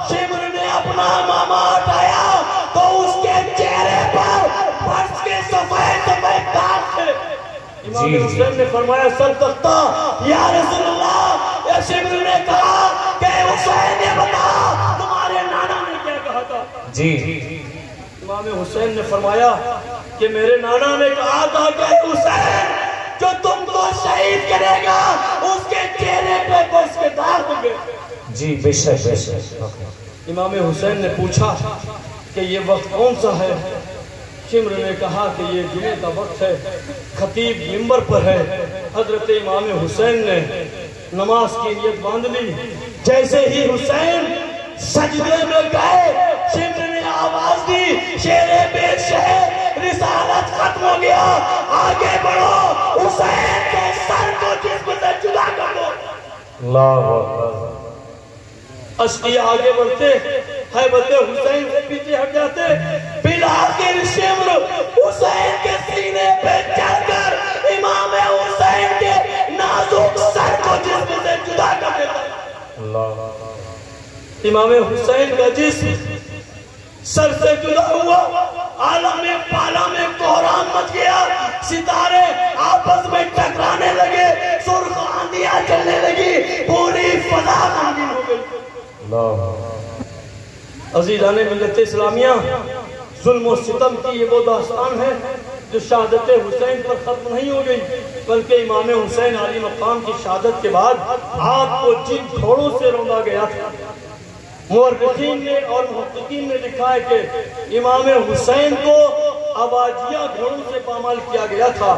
[SPEAKER 1] شمر نے اپنا امامہ ہٹایا تو اس کے چہرے پر فرش کے سفید سفید داغ تھے۔ امام حسین نے فرمایا سر تختہ یا رسول اللہ۔ یا شمر نے کہا کہ حسین نے بتا تمہارے نانا نے کیا کہا تھا۔
[SPEAKER 3] جی
[SPEAKER 1] امام حسین نے فرمایا کہ میرے نانا نے کہا تھا کہ حسین جو تم کو شہید کرے گا اس کے چہرے پہ فرش کے داغ ہوں گے۔
[SPEAKER 3] جی بے شک بے شک۔
[SPEAKER 1] امام حسین نے پوچھا کہ یہ وقت کون سا ہے؟ شمر نے کہا کہ یہ جمعے کا وقت ہے، خطیب منبر پر ہے۔ حضرت امام حسین نے نماز کی نیت باندھ لی۔ جیسے ہی حسین سجدے میں گئے، شمر نے آواز دی شیر بے شہر رسالت ختم ہو گیا، آگے بڑھو، حسین کے سر کو جسم سے جدا کر دو۔
[SPEAKER 3] اللہ اکبر۔
[SPEAKER 1] اشقیاء آگے بڑھتے، حیبت حسین سے پیچھے ہٹ جاتے۔ بالآخر شمر حسین کے سینے پہ چڑھ کر امام حسین کے نازک سر کو جسم سے جدا کر دیتا۔
[SPEAKER 3] اللہ
[SPEAKER 1] امام حسین کا جسم سر سے جدا ہوا، عالم پالا میں کوہرام مچ گیا، ستارے آپس میں ٹکرانے لگے، سرخ آندیاں چلنے لگی، پوری فضا غمگین ہو گئی۔ عزیزان ملت اسلامیہ، ظلم و ستم کی یہ وہ داستان ہے جو شہادت حسین پر ختم نہیں ہو گئی، بلکہ امام حسین علی مقام کی شہادت کے بعد آپ کو جن گھوڑوں سے روندا گیا تھا۔ مورخین نے اور محققین نے لکھا ہے کہ امام حسین کو اباجیہ گھوڑوں سے پامال کیا گیا تھا۔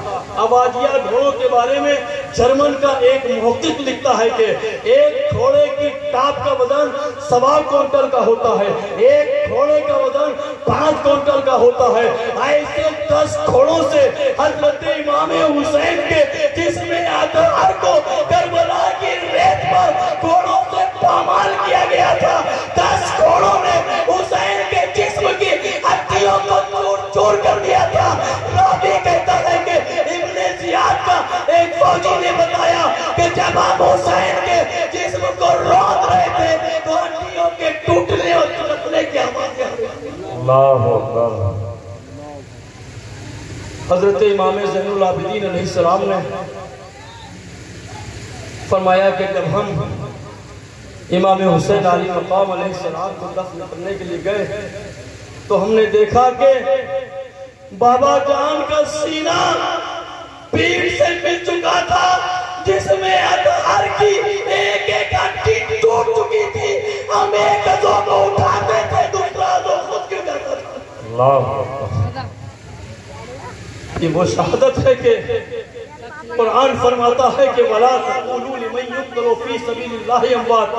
[SPEAKER 1] اباجیہ گھوڑوں کے بارے میں جرمن کا ایک محقق لکھتا ہے کہ ایک گھوڑے کی ٹاپ کا وزن 1.25 کوئنٹل کا ہوتا ہے، ایک گھوڑے کا وزن 5 کوئنٹل کا ہوتا ہے۔ ایسے 10 گھوڑوں سے حضرت امام حسین کے جسم اطہر کو کربلا کی ریت پر گھوڑوں سے پامال کیا گیا تھا۔ 10 گھوڑوں نے حسین کے جسم کی ہڈیوں کو چور کر دیا تھا۔ راوی کہتا ہے کہ ابن زیاد کا ایک فوجی نے بتایا کہ جب آپ حسین کے جسم کو روند رہے تھے تو ہڈیوں کے ٹوٹنے اور چلنے کی آواز آ رہی تھی۔
[SPEAKER 3] اللہ اکبر۔
[SPEAKER 1] حضرت امام زین العابدین علیہ السلام نے فرمایا کہ جب ہم امام حسین علی مقام علیہ السلام کو دفن کرنے کے لیے گئے تو ہم نے دیکھا کہ بابا جان کا سینہ پیٹ سے مل چکا تھا، جس میں اطہر کی ایک ایک ہڈی ٹوٹ چکی تھی۔ ہم ایک عضو کو اٹھاتے تھے، دوسرا عضو خود گر جاتا تھا۔
[SPEAKER 3] اللہ اکبر۔
[SPEAKER 1] یہ وہ شہادت ہے کہ قرآن فرماتا ہے کہ وَلَا تَقُولُوا لِمَنْ يُقْتَلُ فِي سَبِيلِ اللَّهِ أَمْوَاتٌ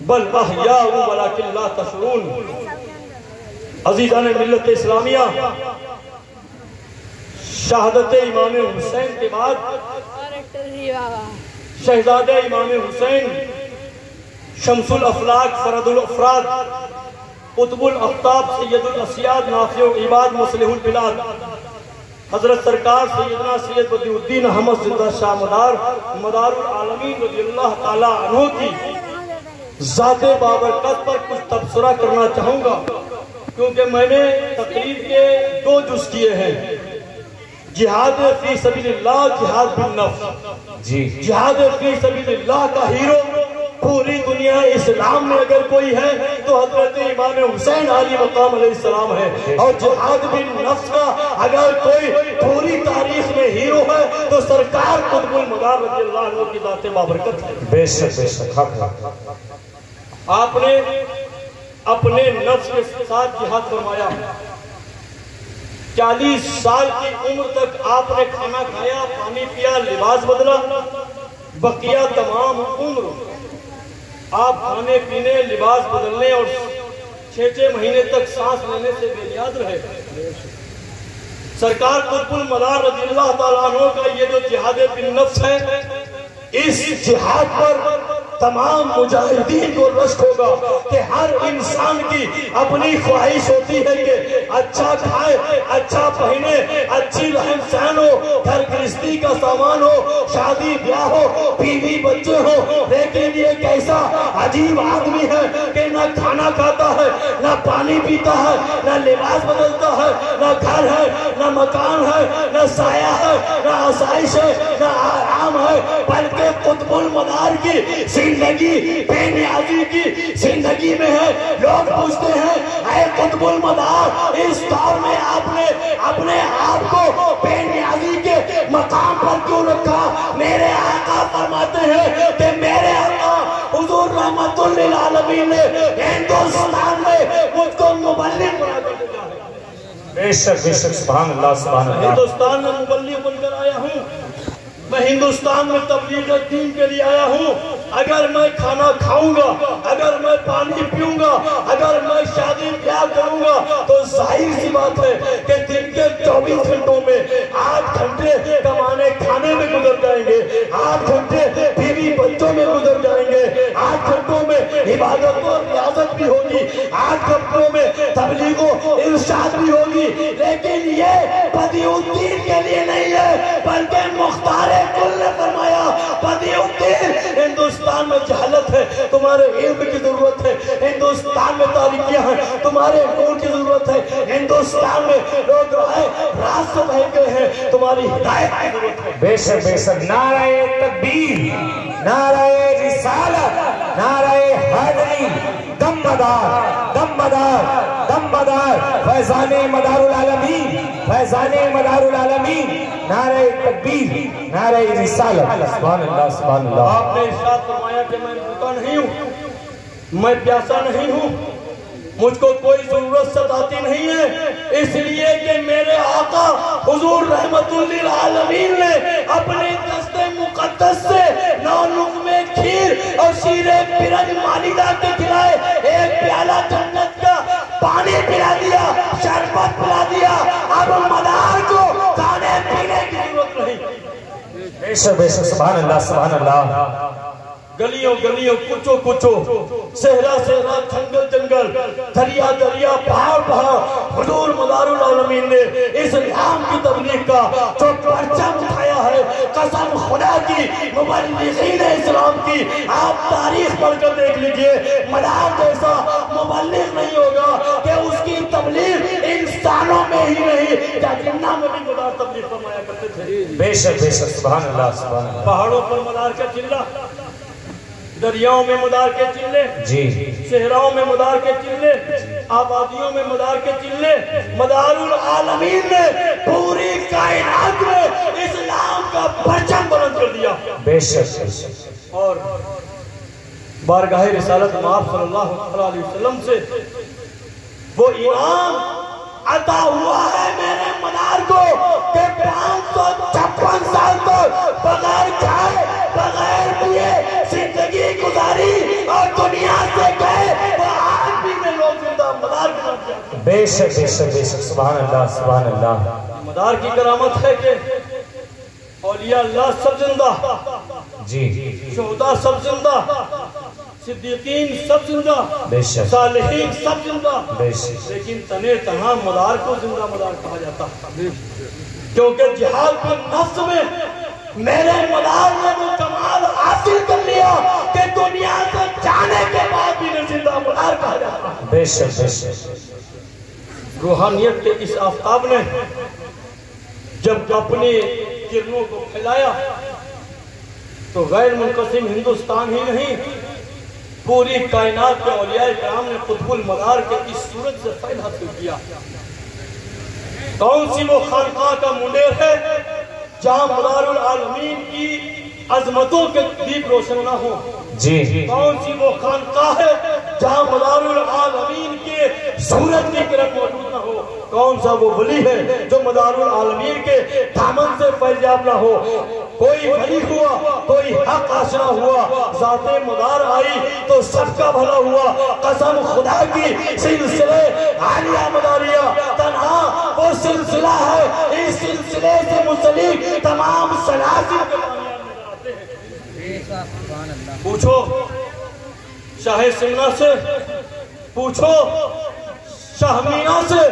[SPEAKER 1] بَلْ أَحْيَاءٌ وَلَكِنْ لَا تَشْعُرُونَ۔ عزیزان ملت اسلامیہ، شہادت امام حسین کے بعد شہزادہ امام حسین شمس الافلاق فرد الافراد قطب الافطاب سید الاسیاد نافع العباد مصلح البلاد حضرت سرکار سیدنا سید بدیع الدین احمد زندہ شاہ مدار العالمین رضی اللہ تعالیٰ عنہ کی ذات بابرکت پر کچھ تبصرہ کرنا چاہوں گا، کیونکہ میں نے تقریر کے 2 جز کیے ہیں، جہاد فی سبیل اللہ، جہاد بالنفس۔ جہاد فی سبیل اللہ کا ہیرو پوری دنیا اسلام میں اگر کوئی ہے تو حضرت امام حسین علی مقام علیہ السلام ہے، اور جہاد بالنفس کا اگر کوئی پوری تاریخ میں ہیرو ہے تو سرکار قطب المدار رضی اللہ عنہ کی ذات بابرکت ہے۔
[SPEAKER 3] بے شک بے شک
[SPEAKER 1] آپ نے اپنے نفس کے ساتھ جہاد فرمایا، 40 سال کی عمر تک آپ نے کھانا کھایا، پانی پیا، لباس بدلا، بقیہ تمام عمر آپ کھانے پینے، لباس بدلنے اور 6 مہینے تک سانس لینے سے بے نیاز رہے۔ سرکار قطب المدار رضی اللہ تعالیٰ عنہ کا یہ جو جہاد بالنفس ہے، اس جہاد پر تمام مجاہدین کو رشک ہوگا کہ ہر انسان کی اپنی خواہش ہوتی ہے کہ اچھا کھائے، اچھا پہنے، اچھی رہن سہن ہو، گھر گرہستی کا سامان ہو، شادی بیاہ ہو، بیوی بچے ہو، لیکن یہ کیسا عجیب آدمی ہے کہ نہ کھانا کھاتا ہے، نہ پانی پیتا ہے، نہ لباس بدلتا ہے، نہ گھر ہے، نہ مکان ہے، نہ سایہ ہے، نہ آسائش ہے، نہ آرام ہے، بلکہ قطب المدار کی زندگی بے نیازی کی زندگی میں ہے۔ لوگ پوچھتے ہیں اے قطب المدار، اس دور میں آپ نے اپنے آپ کو بے نیازی کے مقام پر کیوں رکھا؟ میرے آقا فرماتے ہیں کہ میرے آقا حضور رحمت للعالمین نے ہندوستان میں مجھ کو مبلغ بنا کر دیا ہے۔
[SPEAKER 3] بے شک سبحان اللہ سبحان اللہ۔
[SPEAKER 1] ہندوستان میں مبلغ بن کر آیا ہوں، میں ہندوستان میں تبلیغ دین کے لیے آیا ہوں۔ اگر میں کھانا کھاؤں گا، اگر میں پانی پیوں گا، اگر میں شادی بیاہ کروں گا تو ظاہر سی بات ہے کہ دن کے 24 گھنٹوں میں 8 گھنٹے کمانے کھانے میں گزر جائیں گے، 8 گھنٹے بیوی بچوں میں گزر جائیں گے، 8 گھنٹوں میں عبادت و ریاضت بھی ہوگی، 8 گھنٹوں میں تبلیغ و ارشاد بھی ہوگی، لیکن یہ بدیع الدین کے لیے نہیں ہے، بلکہ مختار کل نے فرمایا بدیع الدین ہندوستان میں جہالت ہے، تمہارے علم کی ضرورت ہے، ہندوستان میں تاریکیاں ہیں، تمہارے نور کی ضرورت ہے، ہندوستان میں لوگ راز سے بہہ گئے ہیں، تمہاری ہدایت کی ضرورت ہے۔
[SPEAKER 2] بے شک نعرہ تکبیر، نعرہ رسالت، نعرہ حیدری، دم بدار فیضان مدار العالمین، فیضان مدار العالمین، نعرہ تکبیر، نعرہ رسالت۔ سبحان اللہ سبحان اللہ۔
[SPEAKER 1] آپ نے ارشاد فرمایا کہ میں بھوکا نہیں ہوں، میں پیاسا نہیں ہوں، مجھ کو کوئی ضرورت ستاتی نہیں ہے، اس لیے کہ میرے آقا حضور رحمت للعالمین نے اپنے دست مقدس سے 9 لقمے کھیر اور شیر برنج مالیدہ کے کھلائے، ایک پیالہ جنت کا پانی پلا دیا، شربت پلا دیا، اب مدار کو کھانے پینے کی ضرورت نہیں۔
[SPEAKER 3] بے شک سبحان اللہ سبحان اللہ۔
[SPEAKER 1] گلیوں گلیوں کچو کچو، صحرا صحرا، جنگل جنگل، دریا دریا، پہاڑ پہاڑ، حضور مدار العالمین نے اسلام کی تبلیغ کا جو پرچم اٹھایا ہے، قسم خدا کی مبلغین اسلام کی آپ تاریخ پڑھ کر دیکھ لیجئے، مدار جیسا مبلغ نہیں ہوگا کہ اس کی تبلیغ انسانوں میں ہی نہیں جنہ میں بھی مدار تبلیغ فرمایا کرتے تھے۔
[SPEAKER 3] بے شک سبحان اللہ سبحان اللہ۔
[SPEAKER 1] پہاڑوں پر مدار کا چلہ، دریاؤں میں مدار کے چلے، صحراؤں میں مدار کے چلے، آبادیوں میں مدار کے چلے، مدار العالمین نے پوری کائنات میں اسلام کا پرچم بلند کر دیا۔
[SPEAKER 3] بے شک۔
[SPEAKER 1] اور بارگاہ رسالت مآب صلی اللہ علیہ وسلم سے وہ انعام عطا ہوا ہے میرے مدار کو کہ 556 سال تک بغیر کھائے بغیر پیے زندگی گزاری اور دنیا سے گئے، وہ آج بھی میں لوگ زندہ مدار کی طرف جاتے ہیں۔
[SPEAKER 3] بے شک سبحان اللہ سبحان اللہ۔
[SPEAKER 1] مدار کی کرامت ہے کہ اولیاء اللہ سب زندہ، شہداء سب زندہ، صدیقین سب زندہ،
[SPEAKER 3] بے شک
[SPEAKER 1] صالحین سب زندہ،
[SPEAKER 3] بے شک
[SPEAKER 1] لیکن تنے تنہا مدار کو زندہ مدار کہا جاتا ہے، کیونکہ جہاد کے نفس میں میرے مدار نے وہ کمال حاصل کر لیا کہ دنیا سے جانے کے بعد بھی زندہ مدار کہا جاتا ہے۔
[SPEAKER 3] بے شک بے شک
[SPEAKER 1] روحانیت کے اس آفتاب نے جب اپنی کرنوں کو پھیلایا تو غیر منقسم ہندوستان ہی نہیں، پوری کائنات کے اولیاء کرام نے قطب المدار کے اس صورت سے فائدہ حاصل کیا۔ کون سی وہ خانقاہ کا منیر ہے جہاں مدار العالمین کی عظمتوں کے دیپ روشن نہ ہو؟
[SPEAKER 3] جی
[SPEAKER 1] کون سی وہ خانقاہ ہے جہاں مدار العالمین کے سورج کی کرن موجود نہ ہو؟ کون سا وہ ولی ہے جو مدار العالمین کے دامن سے فیض یاب نہ ہو؟ کوئی ولی ہوا، کوئی حق آشنا ہوا، ذات مدار آئی تو سب کا بھلا ہوا۔ قسم خدا کی سلسلے عالیہ مداریہ تنہا وہ سلسلہ ہے، اس سلسلے سے منسلک تمام سلاسل کے پوچھو شاہ سمنا سے، پوچھو شاہ مینا سے،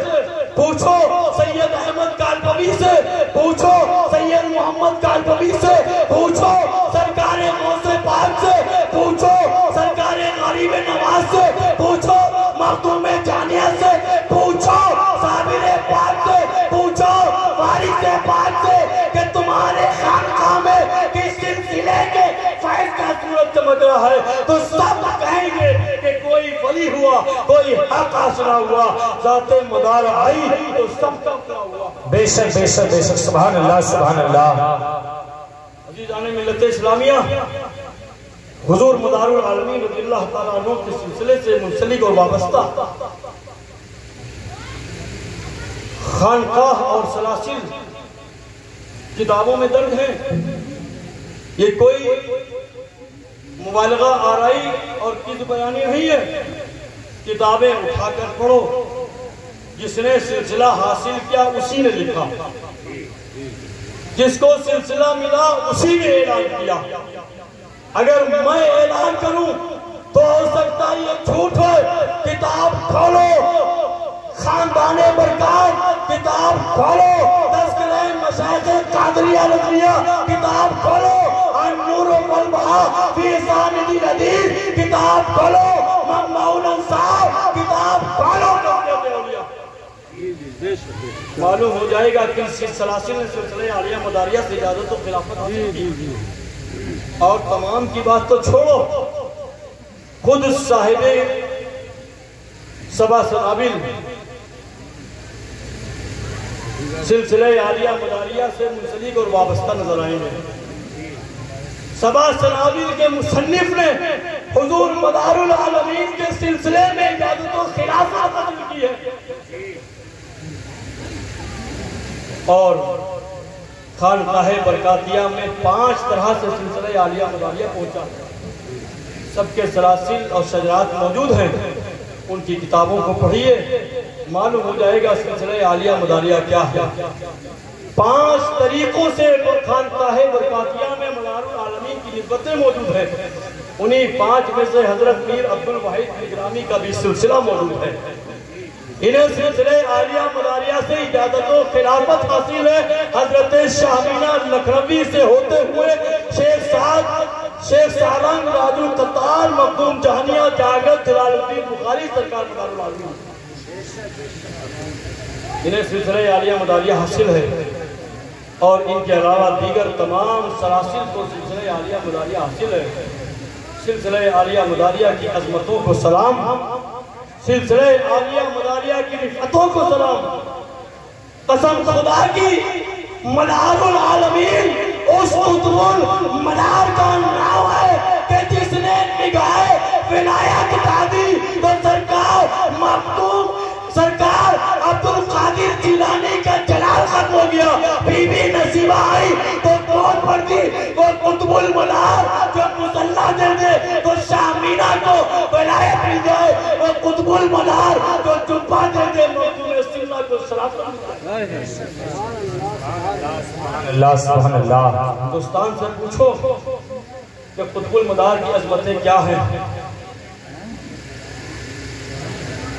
[SPEAKER 1] پوچھو سید احمد کالپوی سے، پوچھو سید محمد کالپوی سے، پوچھو سرکار غوث پاک سے، پوچھو سرکار غریب نواز سے، پوچھو مخدوم جانیہ سے، پوچھو صابر پاک سے، پوچھو وارث پاک سے کہ تمہارے خانقاہ میں کس سلسلے کے فیض کا صورت چمک رہا ہے، تو سب کہیں گے کہ کوئی ولی ہوا، کوئی حق آشنا ہوا، ذات مدار آئی تو سب کا بھلا ہوا۔
[SPEAKER 3] بے شک بے شک بے شک سبحان اللہ سبحان اللہ۔
[SPEAKER 1] عزیزان ملت اسلامیہ، حضور مدار العالمین رضی اللہ تعالیٰ عنہ کے سلسلے سے منسلک اور وابستہ خانقاہ اور سلاسل کتابوں میں درج ہیں۔ یہ کوئی مبالغہ آرائی اور کذب بیانی نہیں ہے، کتابیں اٹھا کر پڑھو، جس نے سلسلہ حاصل کیا اسی نے لکھا، جس کو سلسلہ ملا اسی نے اعلان کیا۔ اگر میں اعلان کروں تو ہو سکتا ہے یہ جھوٹ ہے، کتاب کھولو، خاندان برکات کتاب کھولو، تذکرہ مشائخ قادریہ رضویہ کتاب کھولو، النور والبہاء فی ساند الحدیث کتاب کھولو، مجمع الانصار کتاب کھولو۔ معلوم ہو جائے گا کہ سلاسل نے سلسلہ عالیہ مداریہ سے اجازت و خلافت حاصل کی۔ اور تمام کی بات تو چھوڑو، خود صاحب سبا سنابل سلسلہ عالیہ مداریہ سے منسلک اور وابستہ نظر آئیں گے۔ سبا سنابل کے مصنف نے حضور مدار العالمین کے سلسلے میں اجازت و خلافت حاصل کی ہے، اور خانقاہ برکاتیہ میں 5 طرح سے سلسلہ عالیہ مداریہ پہنچا، سب کے سلاسل اور شجرات موجود ہیں، ان کی کتابوں کو پڑھیے، معلوم ہو جائے گا سلسلہ عالیہ مداریہ کیا ہے۔ 5 طریقوں سے خانقاہ برکاتیہ میں مدار العالمین کی نسبتیں موجود ہیں، انہی 5 میں سے حضرت میر عبدالواحد نگرامی کا بھی سلسلہ موجود ہے۔ انہیں سلسلہ عالیہ مداریہ سے اجازت و خلافت حاصل ہے، حضرت شاہ مینا لکھنوی سے ہوتے ہوئے شیخ سالنگ راج القطار مخدوم جہانیہ جاگت جلال الدین بخاری سرکار مدار العالمین، انہیں سلسلہ عالیہ مداریہ حاصل ہے، اور ان کے علاوہ دیگر تمام سلاسل کو سلسلہ عالیہ مداریہ حاصل ہے۔ سلسلہ عالیہ مداریہ کی عظمتوں کو سلام، سلسلہ عالیہ مداریہ کی رفعتوں کو سلام۔ قسم خدا کی مدار العالمین اس قطب المدار کا نام ہے کہ جس نے نگاہ ولایت دادی تو سرکار مخدوم سرکار عبدالقادر جیلانی کا جلال ختم ہو گیا، بی بی نصیبہ آئی تو کون پڑتی، وہ قطب المدار جو مسلح دے دے تو شاہ مینا کو ولایت مل جائے، وہ قطب المدار جو جبہ دے دے مخدوم سینا کو شرافت مل جائے۔
[SPEAKER 3] اللہ سبحان اللہ۔
[SPEAKER 1] ہندوستان سے پوچھو کہ قطب المدار کی عظمتیں کیا ہیں،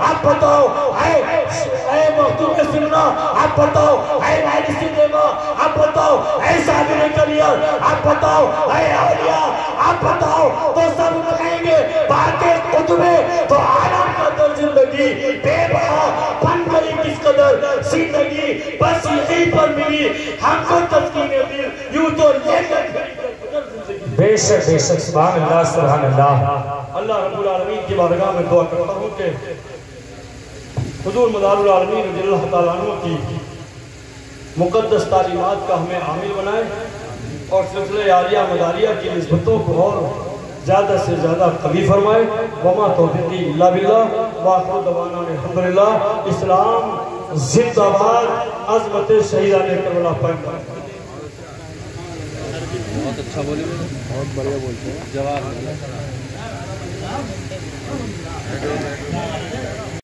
[SPEAKER 2] آپ بتاؤ اے مختوم سننا آپ بتاؤ اے وارث دیما آپ بتاؤ اے صابر کلیئر آپ بتاؤ اے اولیاء آپ بتاؤ تو سب کہیں گے باقی قطبے تو عالم قدر زندگی بے بہا بن گئی کس قدر زندگی بس یہی پر ملی ہم کو تسکین دل یوں تو لے کر
[SPEAKER 3] بے شک سبحان اللہ سبحان اللہ
[SPEAKER 1] اللہ رب العالمین کی بارگاہ میں دعا کرتا ہوں کہ حضور مدار العالمین رضی اللہ تعالیٰ عنہ کی مقدس تعلیمات کا ہمیں عامل بنائے اور سلسلہ عالیہ مداریہ کی نسبتوں کو اور زیادہ سے زیادہ قوی فرمائے وما توفیقی الا باللہ وآخر دعوانا الحمدللہ اسلام زندہ باد عظمت شہیدان کربلا پائیں
[SPEAKER 4] بہت اچھا بولے بہت بڑھیا بولتے ہیں جواب